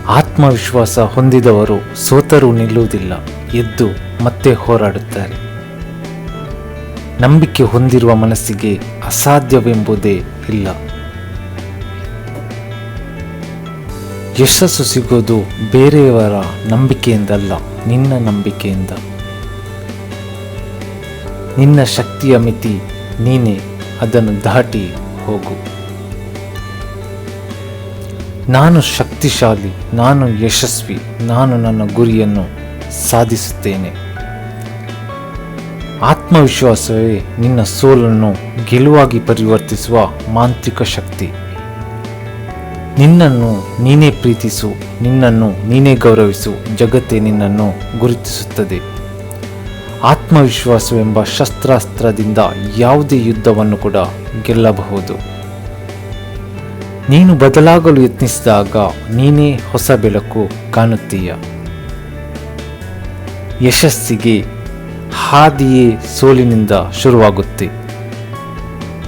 ಆತ್ಮವಿಶ್ವಾಸ ಹೊಂದಿದವರು ಸೋತರೂ ನಿಲ್ಲುವುದಿಲ್ಲ, ಎದ್ದು ಮತ್ತೆ ಹೋರಾಡುತ್ತಾರೆ. ನಂಬಿಕೆ ಹೊಂದಿರುವ ಮನಸ್ಸಿಗೆ ಅಸಾಧ್ಯವೆಂಬುದೇ ಇಲ್ಲ. ಯಶಸ್ಸು ಸಿಗೋದು ಬೇರೆಯವರ ನಂಬಿಕೆಯಿಂದಲ್ಲ, ನಿನ್ನ ನಂಬಿಕೆಯಿಂದ. ನಿನ್ನ ಶಕ್ತಿಯ ಮಿತಿ ನೀನೇ, ಅದನ್ನು ದಾಟಿ ಹೋಗು. ನಾನು ಶಕ್ತಿಶಾಲಿ, ನಾನು ಯಶಸ್ವಿ, ನಾನು ನನ್ನ ಗುರಿಯನ್ನು ಸಾಧಿಸುತ್ತೇನೆ. ಆತ್ಮವಿಶ್ವಾಸವೇ ನಿನ್ನ ಸೋಲನ್ನು ಗೆಲುವಾಗಿ ಪರಿವರ್ತಿಸುವ ಮಾಂತ್ರಿಕ ಶಕ್ತಿ. ನಿನ್ನನ್ನು ನೀನೇ ಪ್ರೀತಿಸು, ನಿನ್ನನ್ನು ನೀನೇ ಗೌರವಿಸು, ಜಗತ್ತೇ ನಿನ್ನನ್ನು ಗುರುತಿಸುತ್ತದೆ. ಆತ್ಮವಿಶ್ವಾಸವೆಂಬ ಶಸ್ತ್ರಾಸ್ತ್ರದಿಂದ ಯಾವುದೇ ಯುದ್ಧವನ್ನು ಕೂಡ ಗೆಲ್ಲಬಹುದು. ನೀನು ಬದಲಾಗಲು ಯತ್ನಿಸಿದಾಗ ನೀನೇ ಹೊಸ ಬೆಳಕು ಕಾಣುತ್ತೀಯ. ಯಶಸ್ಸಿಗೆ ಹಾದಿಯೇ ಸೋಲಿನಿಂದ ಶುರುವಾಗುತ್ತೆ.